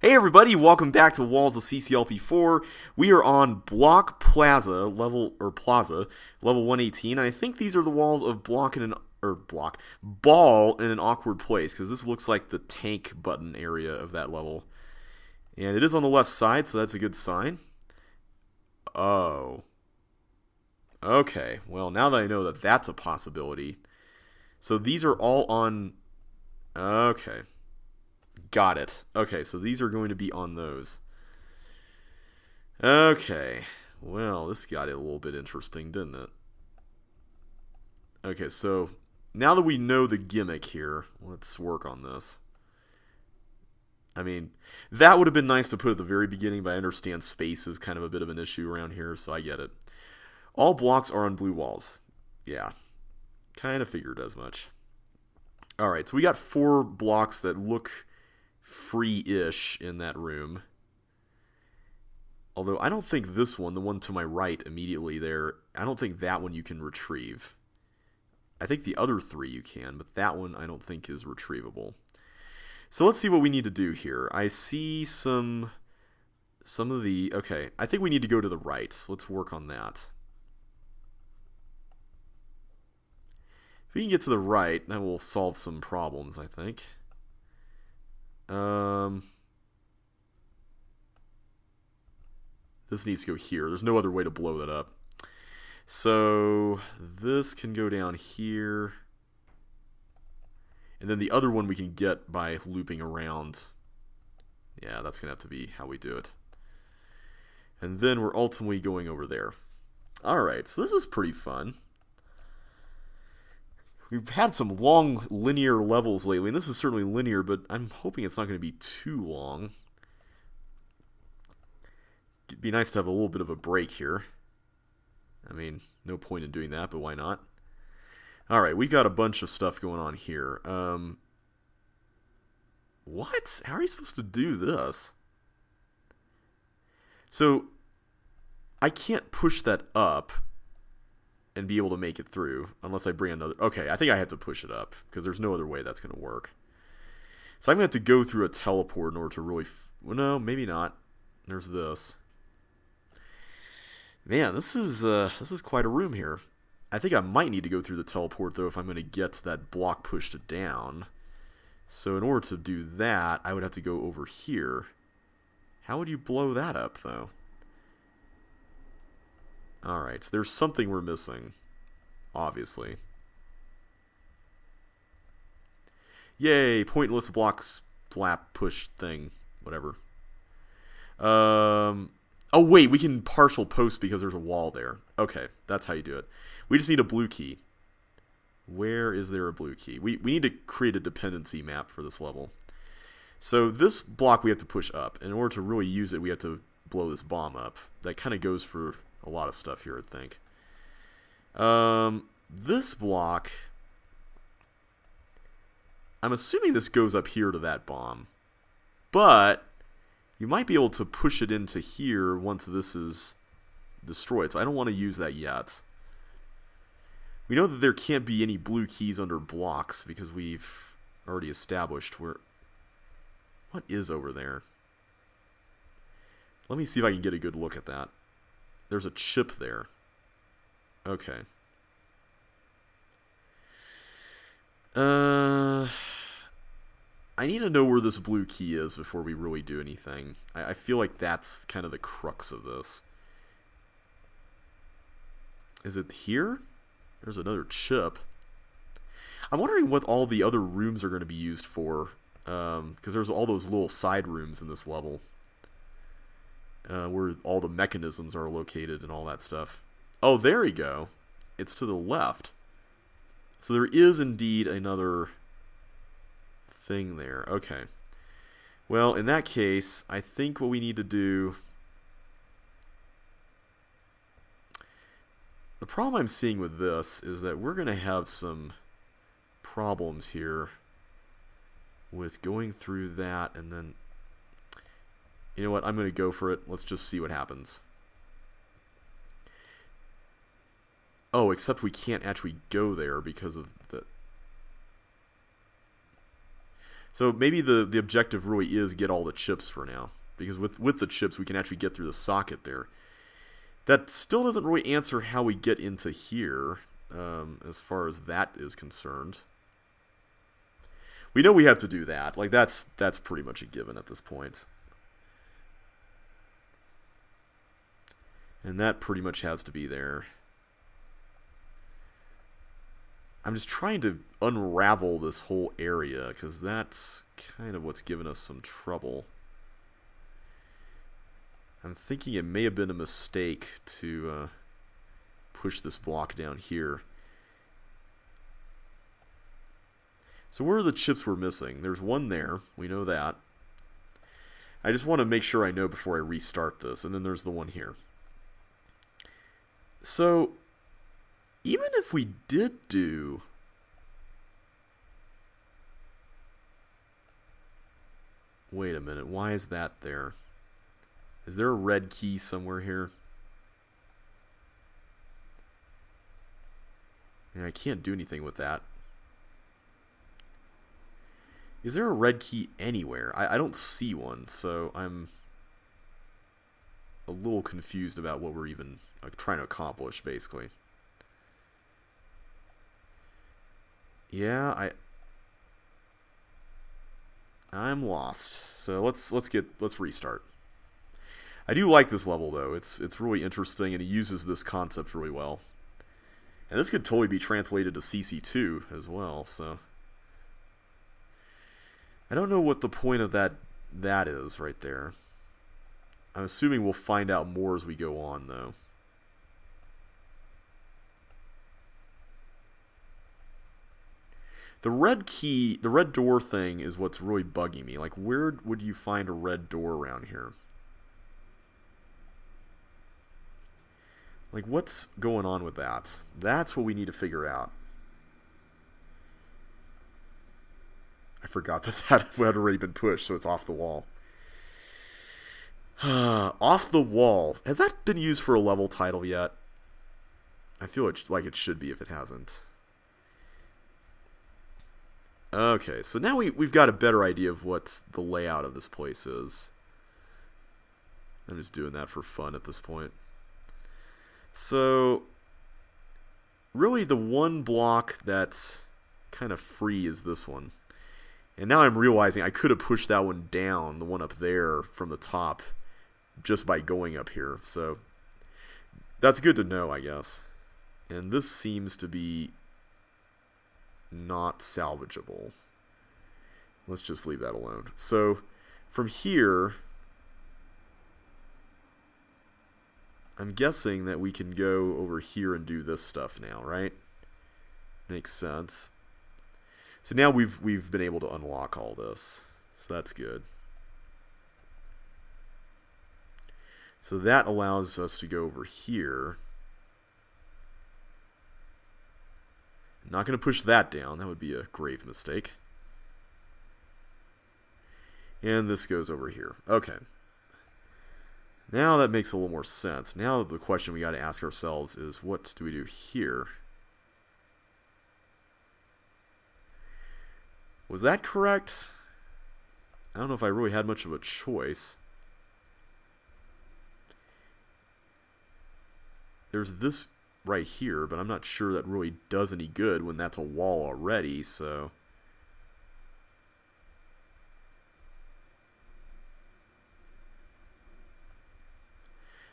Hey everybody, welcome back to Walls of CCLP4. We are on Block Plaza, level 118. I think these are the walls of Ball in an awkward place, because this looks like the tank button area of that level. And it is on the left side, so that's a good sign. Oh. Okay, well now that I know that that's a possibility. So these are all on... Okay. Got it. Okay, so these are going to be on those. Okay. Well, this got it a little bit interesting, didn't it? Okay, so now that we know the gimmick here, let's work on this. I mean, that would have been nice to put at the very beginning, but I understand space is kind of a bit of an issue around here, so I get it. All blocks are on blue walls. Yeah, kind of figured as much. Alright, so we got 4 blocks that look free-ish in that room. Although I don't think this one, the one to my right immediately there, I don't think that one you can retrieve. I think the other 3 you can, but that one I don't think is retrievable. So let's see what we need to do here. I see some of the... Okay, I think we need to go to the right. Let's work on that. If we can get to the right, that will solve some problems, I think. This needs to go here. There's no other way to blow that up. So this can go down here. And then the other one we can get by looping around. Yeah, that's going to have to be how we do it. And then we're ultimately going over there. Alright, so this is pretty fun. We've had some long linear levels lately, and this is certainly linear, but I'm hoping it's not going to be too long. It'd be nice to have a little bit of a break here. I mean, no point in doing that, but why not? Alright, we got a bunch of stuff going on here. What? How are you supposed to do this? So, I can't push that up and be able to make it through unless I bring another... Okay, I think I have to push it up because there's no other way that's going to work. So I'm going to have to go through a teleport in order to really... Well, no, maybe not. There's this. Man, this is quite a room here. I think I might need to go through the teleport, though, if I'm going to get that block pushed down. So in order to do that, I would have to go over here. How would you blow that up, though? Alright, so there's something we're missing. Obviously. Yay, pointless block slap push thing. Whatever. Oh wait, we can partial post because there's a wall there. Okay, that's how you do it. We just need a blue key. Where is there a blue key? We need to create a dependency map for this level. So this block we have to push up. In order to really use it, we have to blow this bomb up. That kind of goes for a lot of stuff here, I think. This block... I'm assuming this goes up here to that bomb. But you might be able to push it into here once this is destroyed. So I don't want to use that yet. We know that there can't be any blue keys under blocks because we've already established where... What is over there? Let me see if I can get a good look at that. There's a chip there. Okay. I need to know where this blue key is before we really do anything. I feel like that's kind of the crux of this. Is it here? There's another chip. I'm wondering what all the other rooms are going to be used for. Because there's all those little side rooms in this level. Where all the mechanisms are located and all that stuff. Oh, there we go. It's to the left. So there is indeed another thing there. Okay. Well, in that case, I think what we need to do... The problem I'm seeing with this is that we're going to have some problems here with going through that and then... You know what? I'm going to go for it. Let's just see what happens. Oh, except we can't actually go there because of the... So maybe the objective really is get all the chips for now. Because with the chips, we can actually get through the socket there. That still doesn't really answer how we get into here, as far as that is concerned. We know we have to do that. Like, that's pretty much a given at this point. And that pretty much has to be there. I'm just trying to unravel this whole area, because that's kind of what's given us some trouble. I'm thinking it may have been a mistake to push this block down here. So where are the chips we're missing? There's one there. We know that. I just want to make sure I know before I restart this. And then there's the one here. So even if we did do... Wait a minute. Why is that there? Is there a red key somewhere here? Yeah, I can't do anything with that. Is there a red key anywhere? I don't see one, so I'm a little confused about what we're even trying to accomplish, basically. Yeah, I'm lost. So let's restart. I do like this level though. It's really interesting, and it uses this concept really well. And this could totally be translated to CC2 as well. So I don't know what the point of that is right there. I'm assuming we'll find out more as we go on though. The red key, the red door thing is what's really bugging me. Like, where would you find a red door around here? Like, what's going on with that? That's what we need to figure out. I forgot that had already been pushed, so it's off the wall. Off the wall. Has that been used for a level title yet? I feel like it should be if it hasn't. Okay, so now we've got a better idea of what the layout of this place is. I'm just doing that for fun at this point. So, really the one block that's kind of free is this one. And now I'm realizing I could have pushed that one down, the one up there, from the top, just by going up here. So, that's good to know, I guess. And this seems to be not salvageable. Let's just leave that alone. So, from here, I'm guessing that we can go over here and do this stuff now, right? Makes sense. So now we've been able to unlock all this. So that's good. So that allows us to go over here. I'm not going to push that down. That would be a grave mistake. And this goes over here. Okay. Now that makes a little more sense. Now the question we got to ask ourselves is, what do we do here? Was that correct? I don't know if I really had much of a choice. There's this right here, but I'm not sure that really does any good when that's a wall already, so...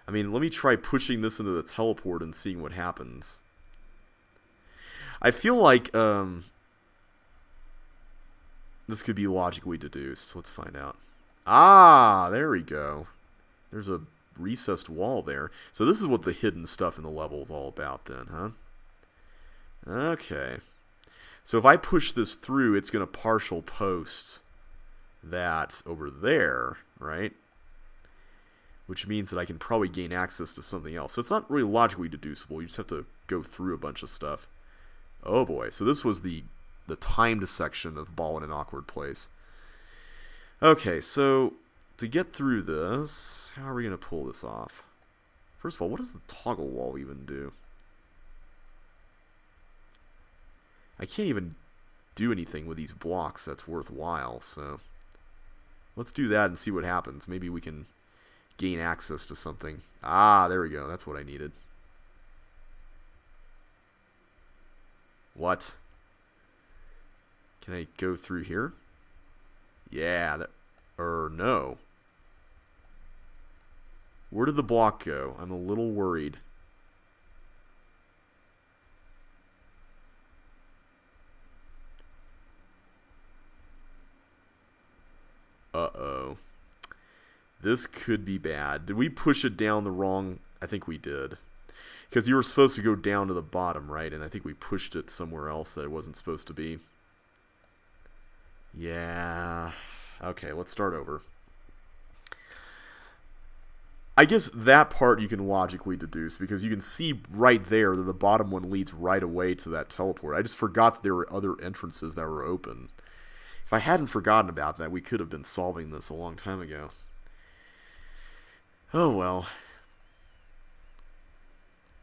I mean, let me try pushing this into the teleport and seeing what happens. I feel like this could be logically deduced. Let's find out. Ah, there we go. There's a recessed wall there. So this is what the hidden stuff in the level is all about then, huh? Okay. So if I push this through, it's going to partial post that over there, right? Which means that I can probably gain access to something else. So it's not really logically deducible. You just have to go through a bunch of stuff. Oh boy. So this was the timed section of Ball in an Awkward Place. Okay, so to get through this, how are we going to pull this off? First of all, what does the toggle wall even do? I can't even do anything with these blocks that's worthwhile. So let's do that and see what happens. Maybe we can gain access to something. Ah, there we go. That's what I needed. What? Can I go through here? Yeah, no. Where did the block go? I'm a little worried. Uh-oh. This could be bad. Did we push it down the wrong... I think we did. Because you were supposed to go down to the bottom, right? And I think we pushed it somewhere else that it wasn't supposed to be. Yeah. Okay, let's start over. I guess that part you can logically deduce, because you can see right there that the bottom one leads right away to that teleport. I just forgot that there were other entrances that were open. If I hadn't forgotten about that, we could have been solving this a long time ago. Oh well.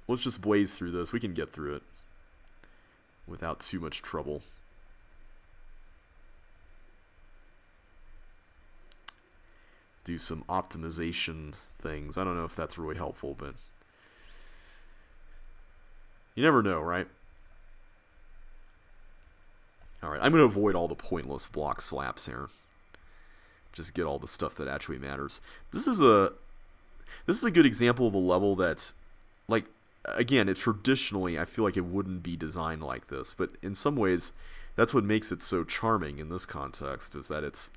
Let's just blaze through this. We can get through it without too much trouble. Do some optimization things. I don't know if that's really helpful, but you never know, right? Alright, I'm going to avoid all the pointless block slaps here. Just get all the stuff that actually matters. This is a good example of a level that's, like, again, traditionally, I feel like it wouldn't be designed like this, but in some ways, that's what makes it so charming in this context, is that it's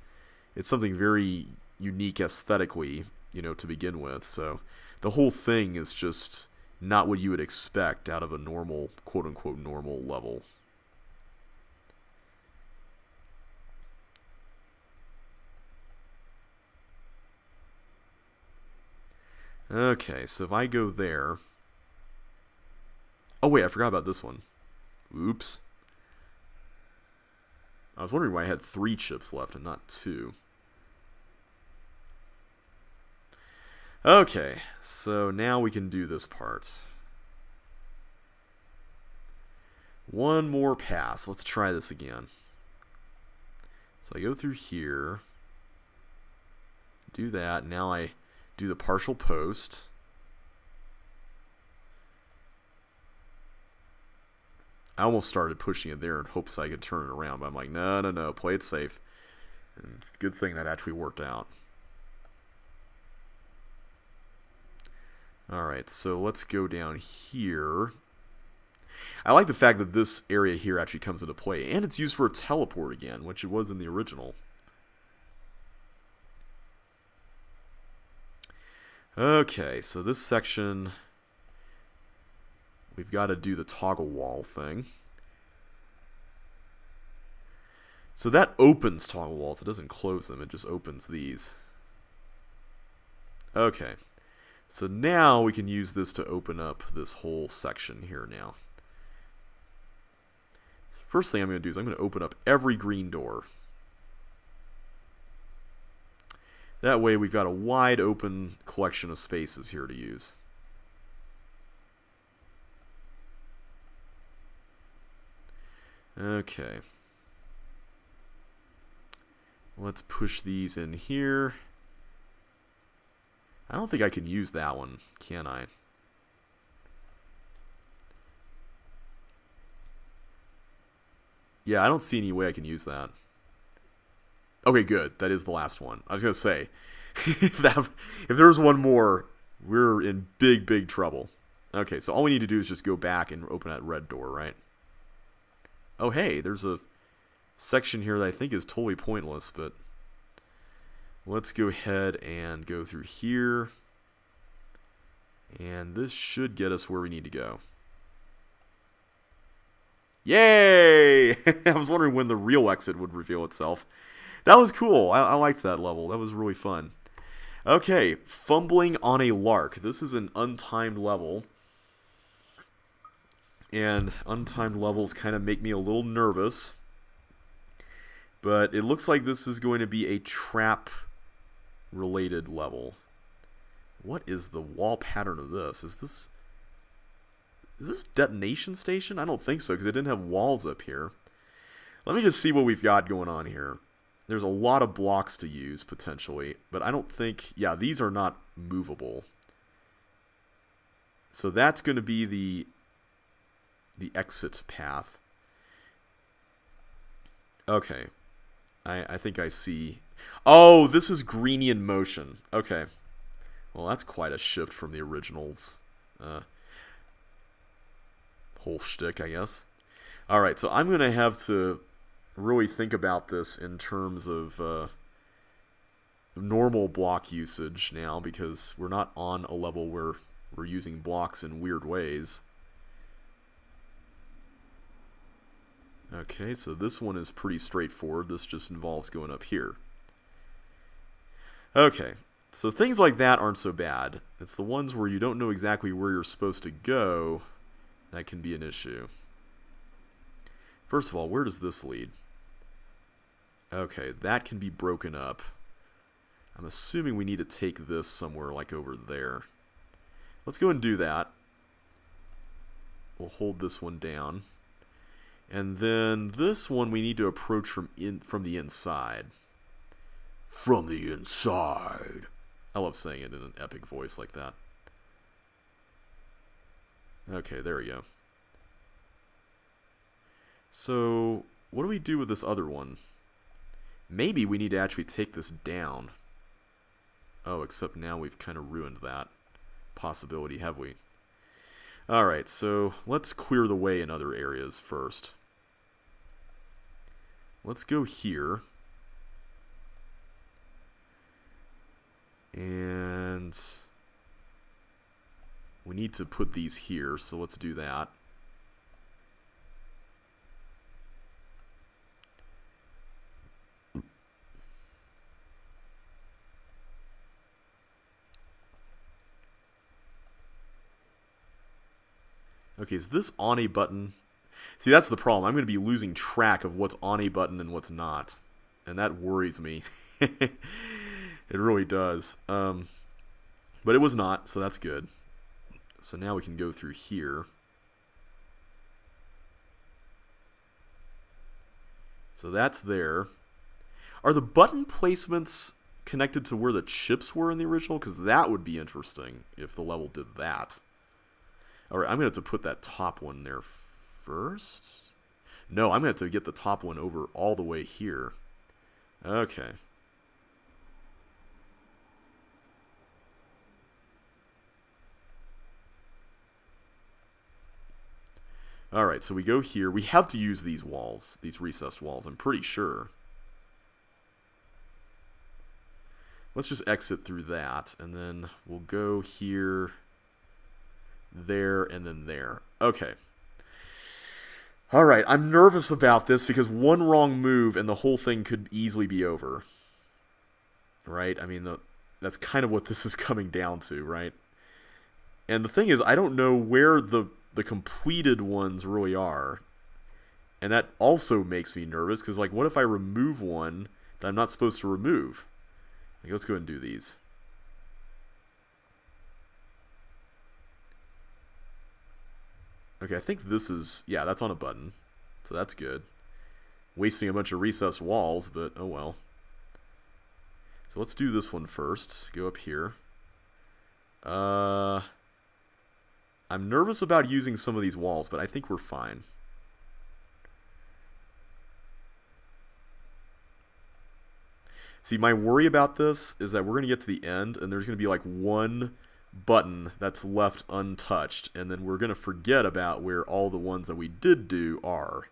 something very unique aesthetically, you know, to begin with. So the whole thing is just not what you would expect out of a normal, quote-unquote, normal level. Okay, so if I go there... Oh wait, I forgot about this one. Oops. I was wondering why I had 3 chips left and not 2. Okay, so now we can do this part. One more pass. Let's try this again. So I go through here. Do that. Now I do the partial post. I almost started pushing it there in hopes I could turn it around, but I'm like, no, play it safe. And good thing that actually worked out. Alright, so let's go down here. I like the fact that this area here actually comes into play, and it's used for a teleport again, which it was in the original. Okay, so this section, we've got to do the toggle wall thing. So that opens toggle walls, it doesn't close them, it just opens these. Okay, so now we can use this to open up this whole section here now. First thing I'm going to do is I'm going to open up every green door. That way we've got a wide open collection of spaces here to use. Okay. Let's push these in here. I don't think I can use that one, can I? Yeah, I don't see any way I can use that. Okay, good. That is the last one. I was going to say, if there was one more, we're in big trouble. Okay, so all we need to do is just go back and open that red door, right? Oh, hey, there's a section here that I think is totally pointless, but let's go ahead and go through here. And this should get us where we need to go. Yay! I was wondering when the real exit would reveal itself. That was cool. I liked that level. That was really fun. Okay, Fumbling on a Lark. This is an untimed level. And untimed levels kind of make me a little nervous. But it looks like this is going to be a trap-related level. What is the wall pattern of this? Is this detonation station? I don't think so, because it didn't have walls up here. Let me just see what we've got going on here. There's a lot of blocks to use, potentially, but I don't think... Yeah, these are not movable. So that's going to be the exit path. Okay. I think I see... Oh, this is Greenian motion. Okay. Well, that's quite a shift from the originals. Whole shtick, I guess. Alright, so I'm going to have to really think about this in terms of normal block usage now, because we're not on a level where we're using blocks in weird ways. Okay, so this one is pretty straightforward. This just involves going up here. Okay, so things like that aren't so bad. It's the ones where you don't know exactly where you're supposed to go that can be an issue. First of all, where does this lead? Okay, that can be broken up. I'm assuming we need to take this somewhere like over there. Let's go and do that. We'll hold this one down. And then this one we need to approach from the inside. From the inside. I love saying it in an epic voice like that. Okay, there we go. So, what do we do with this other one? Maybe we need to actually take this down. Oh, except now we've kind of ruined that possibility, have we? Alright, so let's clear the way in other areas first. Let's go here. And we need to put these here, so let's do that. Okay, is this on a button? See, that's the problem. I'm going to be losing track of what's on a button and what's not. And that worries me. It really does. But it was not, so that's good. So now we can go through here. So that's there. Are the button placements connected to where the chips were in the original? Because that would be interesting if the level did that. Alright, I'm going to have to put that top one there first. No, I'm going to have to get the top one over all the way here. Okay. Alright, so we go here. We have to use these walls, these recessed walls, I'm pretty sure. Let's just exit through that, and then we'll go here, there, and then there. Okay. Alright, I'm nervous about this because one wrong move and the whole thing could easily be over. Right? I mean, that's kind of what this is coming down to, right? And the thing is, I don't know where the completed ones really are. And that also makes me nervous, because, like, what if I remove one that I'm not supposed to remove? Like, let's go ahead and do these. Okay, I think this is... Yeah, that's on a button. So that's good. Wasting a bunch of recessed walls, but oh well. So let's do this one first. Go up here. I'm nervous about using some of these walls, but I think we're fine. See, my worry about this is that we're going to get to the end, and there's going to be like one button that's left untouched, and then we're going to forget about where all the ones that we did do are.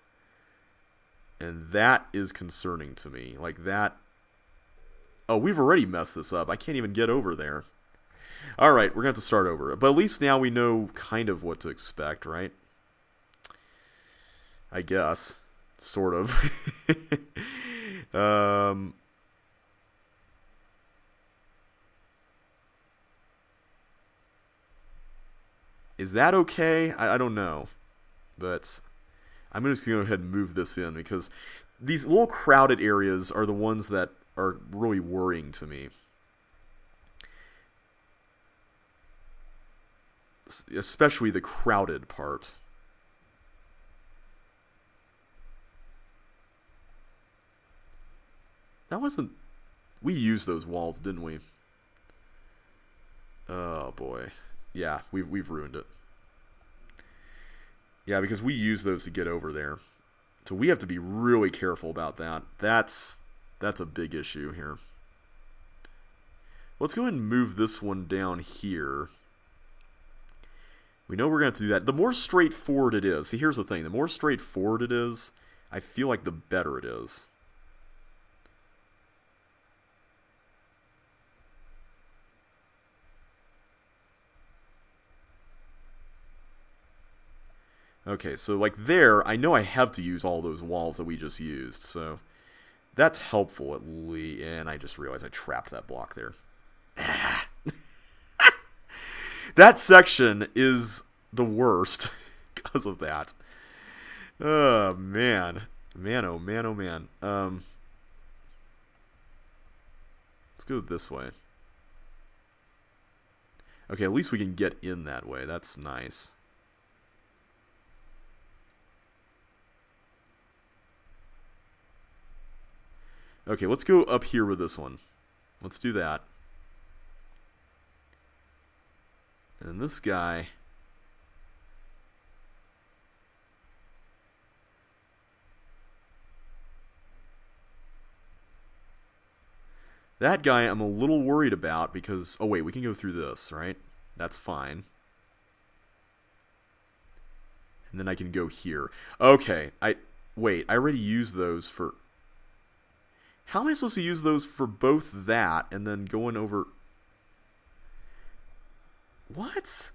And that is concerning to me. Like that... Oh, we've already messed this up. I can't even get over there. Alright, we're going to have to start over. But at least now we know kind of what to expect, right? I guess. Sort of. Is that okay? I don't know. But I'm just going to go ahead and move this in, because these little crowded areas are the ones that are really worrying to me. Especially the crowded part. Especially the crowded part. That wasn't... We used those walls, didn't we? Oh, boy. Yeah, we've ruined it. Yeah, because we use those to get over there. So we have to be really careful about that. That's a big issue here. Let's go ahead and move this one down here. We know we're going to do that. The more straightforward it is, see, here's the thing. The more straightforward it is, I feel like the better it is. Okay, so like there, I know I have to use all those walls that we just used, so that's helpful at least. And I just realized I trapped that block there. That section is the worst because of that. Oh, man. Man, oh, man, oh, man. Let's go this way. Okay, at least we can get in that way. That's nice. Okay, let's go up here with this one. Let's do that. And this guy... That guy I'm a little worried about because... Oh, wait, we can go through this, right? That's fine. And then I can go here. Okay, wait, I already used those for... How am I supposed to use those for both that and then going over... What?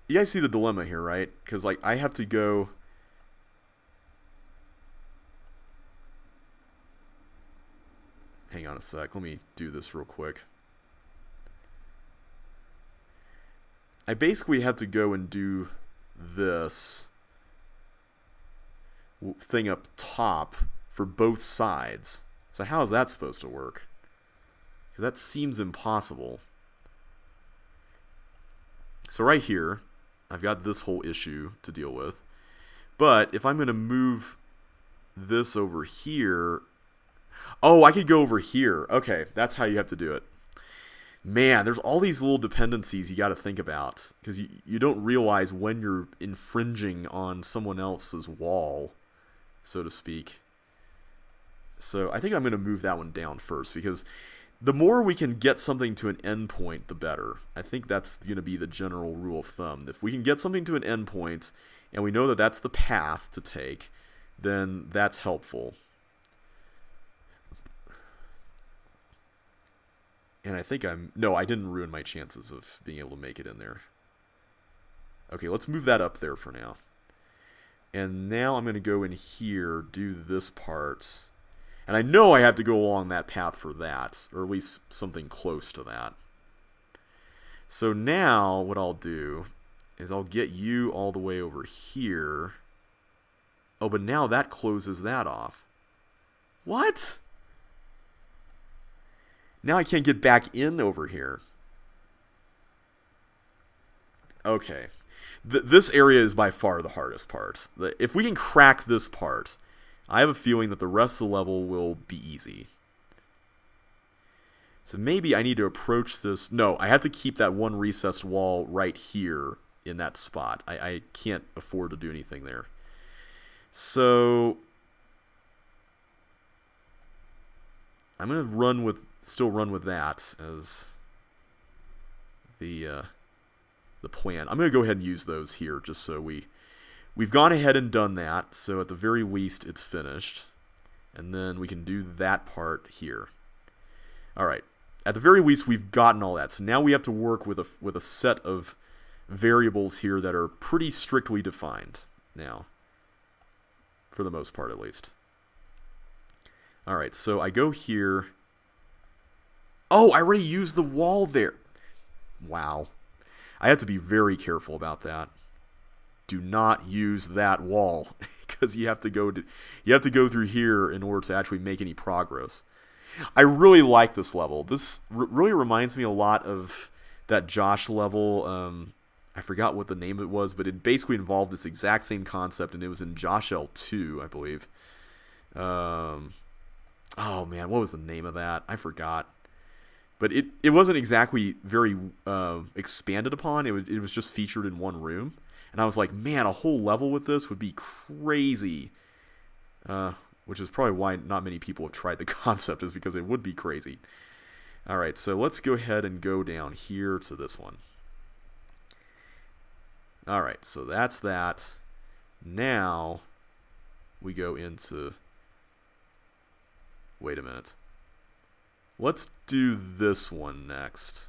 You guys see the dilemma here, right? Because, like, I have to go... Hang on a sec. Let me do this real quick. I basically have to go and do this thing up top for both sides. So how is that supposed to work? Because that seems impossible. So right here, I've got this whole issue to deal with. But if I'm going to move this over here... Oh, I could go over here. Okay, that's how you have to do it. Man, there's all these little dependencies you got to think about. Because you don't realize when you're infringing on someone else's wall, so to speak. So I think I'm going to move that one down first. Because the more we can get something to an endpoint, the better. I think that's going to be the general rule of thumb. If we can get something to an endpoint, and we know that that's the path to take, then that's helpful. And I think no, I didn't ruin my chances of being able to make it in there. Okay, let's move that up there for now. And now I'm going to go in here, do this part. And I know I have to go along that path for that, or at least something close to that. So now what I'll do is I'll get you all the way over here. Oh, but now that closes that off. What? Now I can't get back in over here. Okay. This area is by far the hardest part. If we can crack this part, I have a feeling that the rest of the level will be easy. So maybe I need to approach this... No, I have to keep that one recessed wall right here in that spot. I can't afford to do anything there. So... I'm going to still run with that as the plan. I'm going to go ahead and use those here just so we've gone ahead and done that. So at the very least it's finished. And then we can do that part here. All right. At the very least we've gotten all that. So now we have to work with a set of variables here that are pretty strictly defined now. For the most part at least. All right. So I go here. Oh, I already used the wall there. Wow. I have to be very careful about that. Do not use that wall because you have to go through here in order to actually make any progress. I really like this level. This really reminds me a lot of that Josh level. I forgot what the name of it was, but it basically involved this exact same concept, and it was in Josh L2, I believe. Oh man, what was the name of that? I forgot. But it wasn't exactly very expanded upon. It was just featured in one room, and I was like, man, a whole level with this would be crazy. Which is probably why not many people have tried the concept, is because it would be crazy. All right, so let's go ahead and go down here to this one. All right, so that's that. Now we go into... Wait a minute. Let's do this one next.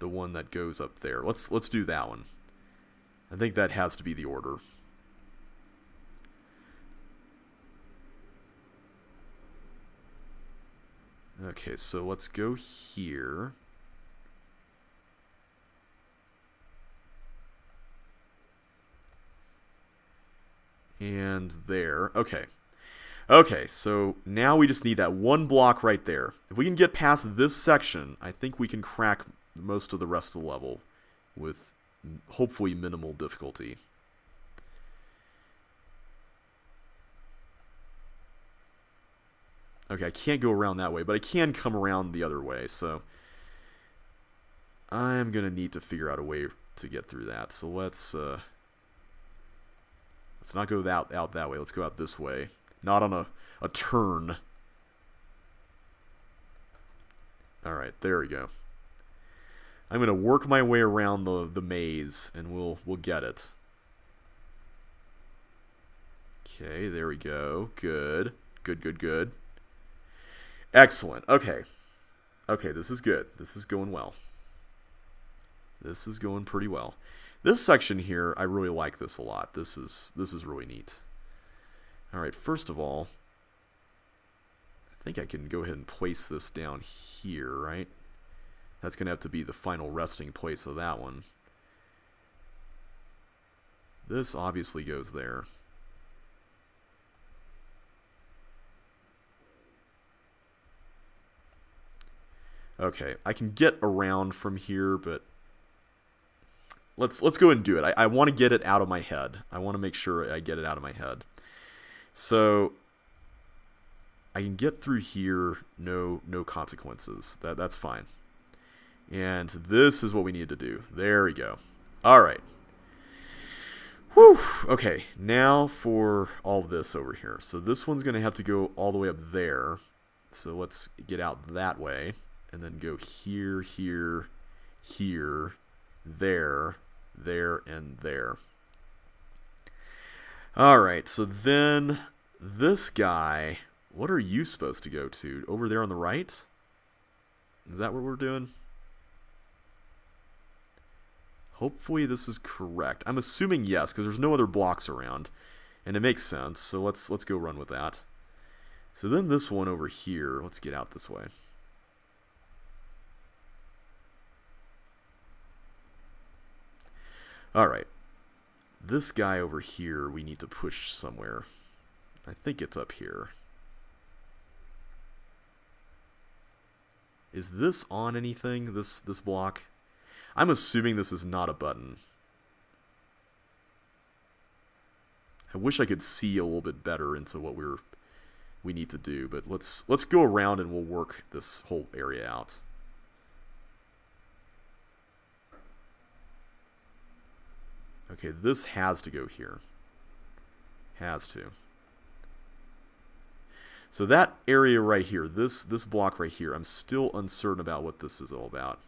The one that goes up there. Let's do that one. I think that has to be the order. Okay, so let's go here. And there. Okay. Okay, so now we just need that one block right there. If we can get past this section, I think we can crack most of the rest of the level with hopefully minimal difficulty. Okay, I can't go around that way, but I can come around the other way, so I'm going to need to figure out a way to get through that. So let's not go out that way. Let's go out this way. Not on a turn. Alright, there we go. I'm going to work my way around the maze, and we'll get it. Okay, there we go. Good. Good, good, good. Excellent. Okay. Okay, this is good. This is going well. This is going pretty well. This section here, I really like this a lot. This is really neat. Alright, first of all, I think I can go ahead and place this down here, right? That's going to have to be the final resting place of that one. This obviously goes there. Okay, I can get around from here, but let's go and do it. I want to get it out of my head. I want to make sure I get it out of my head. So I can get through here, no consequences. That's fine. And this is what we need to do. There we go. All right. Whew. Okay, now for all this over here. So this one's going to have to go all the way up there. So let's get out that way. And then go here, here, here, there, there, and there. Alright, so then this guy, what are you supposed to go to? Over there on the right? Is that what we're doing? Hopefully this is correct. I'm assuming yes, because there's no other blocks around. And it makes sense, so let's go run with that. So then this one over here, let's get out this way. Alright. This guy over here we need to push somewhere. I think it's up here. Is this on anything, this block? I'm assuming this is not a button. I wish I could see a little bit better into what we need to do, but let's go around and we'll work this whole area out. Okay, this has to go here. Has to. So that area right here, this block right here, I'm still uncertain about what this is all about.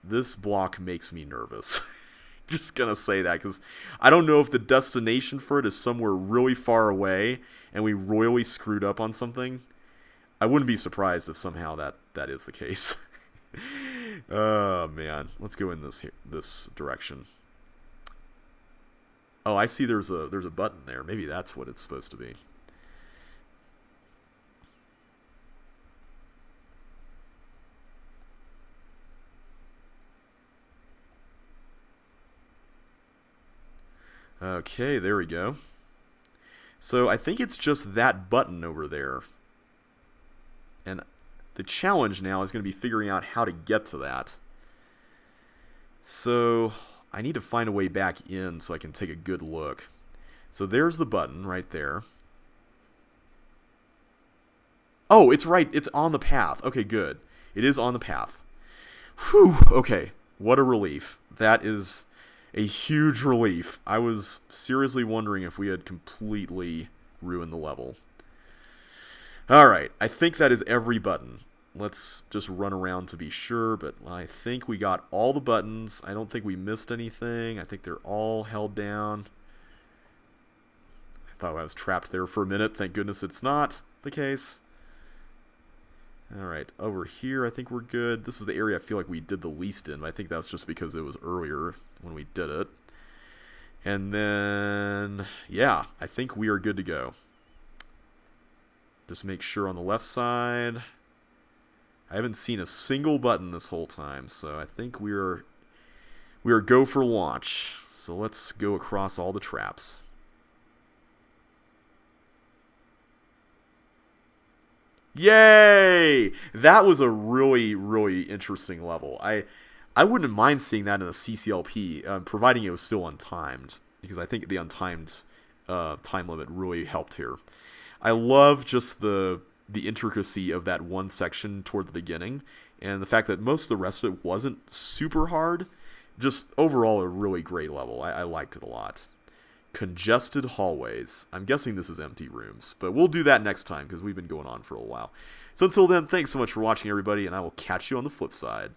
This block makes me nervous. Just gonna say that, because I don't know if the destination for it is somewhere really far away and we royally screwed up on something. I wouldn't be surprised if somehow that is the case. Oh man, let's go in this direction. Oh, I see there's a button there. Maybe that's what it's supposed to be. Okay, there we go. So I think it's just that button over there. And the challenge now is going to be figuring out how to get to that. So I need to find a way back in so I can take a good look. So there's the button right there. Oh, it's right. It's on the path. Okay, good. It is on the path. Whew. Okay. What a relief. That is a huge relief. I was seriously wondering if we had completely ruined the level. Alright, I think that is every button. Let's just run around to be sure, but I think we got all the buttons. I don't think we missed anything. I think they're all held down. I thought I was trapped there for a minute. Thank goodness it's not the case. Alright, over here I think we're good. This is the area I feel like we did the least in, but I think that's just because it was earlier when we did it. And then, yeah, I think we are good to go. Just make sure on the left side. I haven't seen a single button this whole time, so I think we are go for launch. So let's go across all the traps. Yay! That was a really, really interesting level. I wouldn't mind seeing that in a CCLP, providing it was still untimed, because I think the untimed time limit really helped here. I love just the intricacy of that one section toward the beginning, and the fact that most of the rest of it wasn't super hard. Just overall a really great level. I liked it a lot. Congested hallways. I'm guessing this is empty rooms, but we'll do that next time because we've been going on for a while. So until then, thanks so much for watching, everybody, and I will catch you on the flip side.